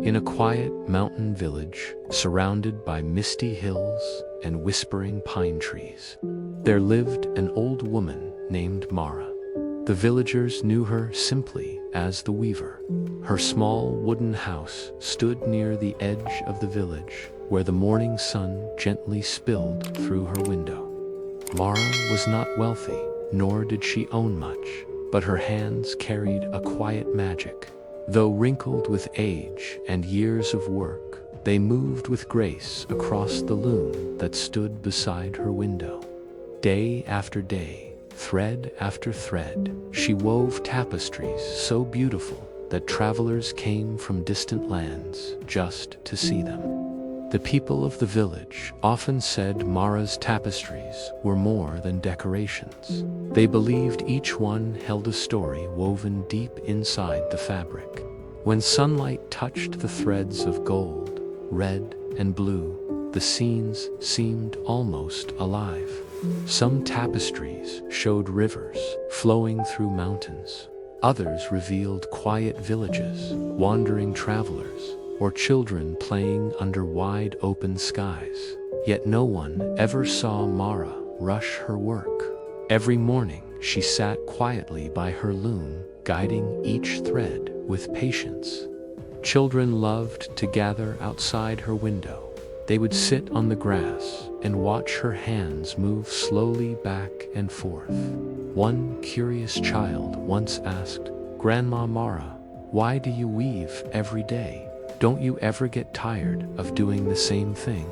In a quiet mountain village, surrounded by misty hills and whispering pine trees, there lived an old woman named Mara. The villagers knew her simply as the Weaver. Her small wooden house stood near the edge of the village, where the morning sun gently spilled through her window. Mara was not wealthy, nor did she own much, but her hands carried a quiet magic. Though wrinkled with age and years of work, they moved with grace across the loom that stood beside her window. Day after day, thread after thread, she wove tapestries so beautiful that travelers came from distant lands just to see them. The people of the village often said Mara's tapestries were more than decorations. They believed each one held a story woven deep inside the fabric. When sunlight touched the threads of gold, red, and blue, the scenes seemed almost alive. Some tapestries showed rivers flowing through mountains. Others revealed quiet villages, wandering travelers, or children playing under wide open skies. Yet no one ever saw Mara rush her work. Every morning she sat quietly by her loom, guiding each thread with patience. Children loved to gather outside her window. They would sit on the grass and watch her hands move slowly back and forth. One curious child once asked, "Grandma Mara, why do you weave every day? Don't you ever get tired of doing the same thing?"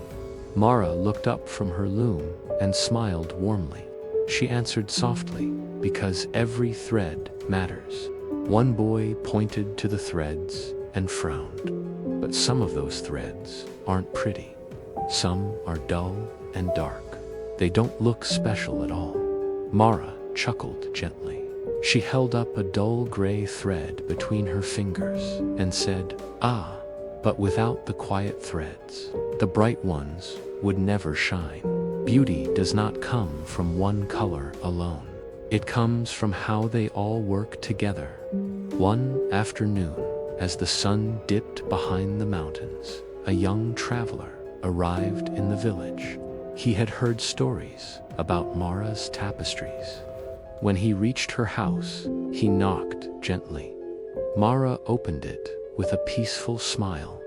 Mara looked up from her loom and smiled warmly. She answered softly, "Because every thread matters." One boy pointed to the threads and frowned. "But some of those threads aren't pretty. Some are dull and dark. They don't look special at all." Mara chuckled gently. She held up a dull gray thread between her fingers and said, "Ah, but without the quiet threads, the bright ones would never shine. Beauty does not come from one color alone. It comes from how they all work together." One afternoon, as the sun dipped behind the mountains, a young traveler arrived in the village. He had heard stories about Mara's tapestries. When he reached her house, he knocked gently. Mara opened it with a peaceful smile.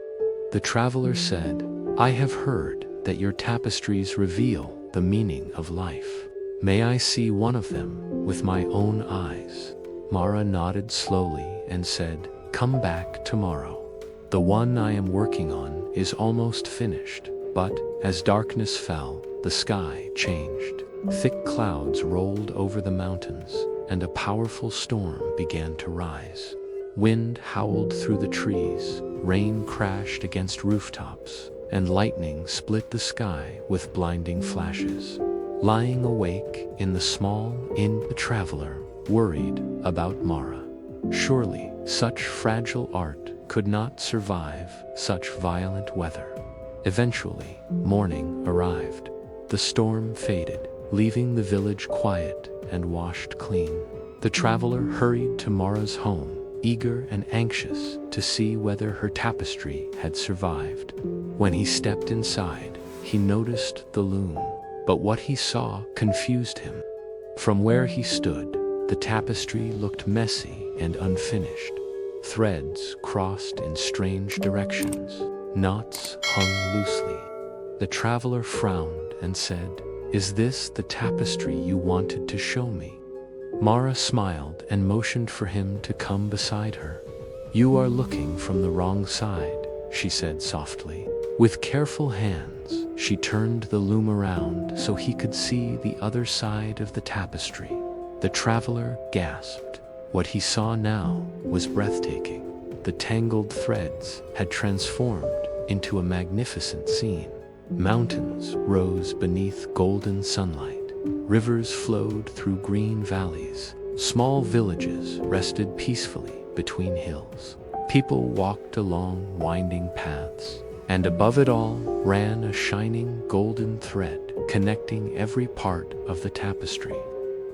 The traveler said, "I have heard that your tapestries reveal the meaning of life. May I see one of them with my own eyes?" Mara nodded slowly and said, "Come back tomorrow. The one I am working on is almost finished." But as darkness fell, the sky changed. Thick clouds rolled over the mountains, and a powerful storm began to rise. Wind howled through the trees, rain crashed against rooftops, and lightning split the sky with blinding flashes. Lying awake in the small inn, the traveler worried about Mara. Surely such fragile art could not survive such violent weather. Eventually, morning arrived. The storm faded, leaving the village quiet and washed clean. The traveler hurried to Mara's home, eager and anxious to see whether her tapestry had survived. When he stepped inside, he noticed the loom, but what he saw confused him. From where he stood, the tapestry looked messy and unfinished. Threads crossed in strange directions. Knots hung loosely. The traveler frowned and said, "Is this the tapestry you wanted to show me?" Mara smiled and motioned for him to come beside her. "You are looking from the wrong side," she said softly. With careful hands, she turned the loom around so he could see the other side of the tapestry. The traveler gasped. What he saw now was breathtaking. The tangled threads had transformed into a magnificent scene. Mountains rose beneath golden sunlight. Rivers flowed through green valleys. Small villages rested peacefully between hills. People walked along winding paths. And above it all ran a shining golden thread connecting every part of the tapestry.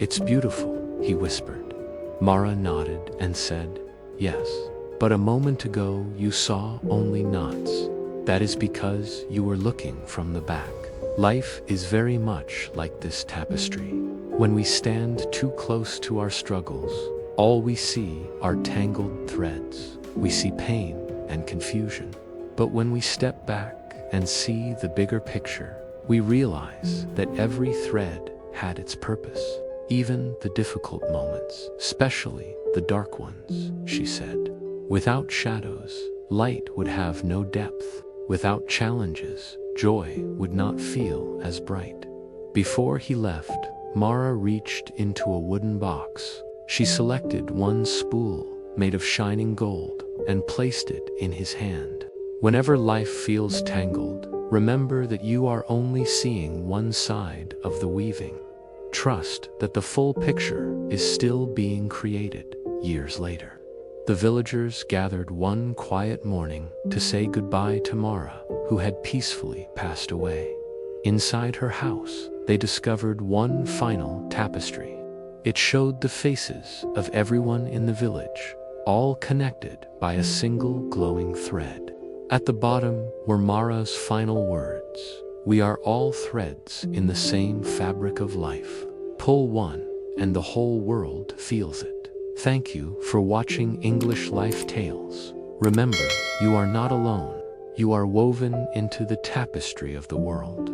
"It's beautiful," he whispered. Mara nodded and said, "Yes, but a moment ago you saw only knots. That is because you were looking from the back. Life is very much like this tapestry. When we stand too close to our struggles, all we see are tangled threads. We see pain and confusion. But when we step back and see the bigger picture, we realize that every thread had its purpose. Even the difficult moments, especially the dark ones, she said. Without shadows, light would have no depth. Without challenges, joy would not feel as bright. Before he left, Mara reached into a wooden box. She selected one spool made of shining gold and placed it in his hand. Whenever life feels tangled, remember that you are only seeing one side of the weaving. Trust that the full picture is still being created years later. The villagers gathered one quiet morning to say goodbye to Mara, who had peacefully passed away. Inside her house, they discovered one final tapestry. It showed the faces of everyone in the village, all connected by a single glowing thread. At the bottom were Mara's final words: "We are all threads in the same fabric of life. Pull one, and the whole world feels it." Thank you for watching English Life Tales. Remember, you are not alone. You are woven into the tapestry of the world.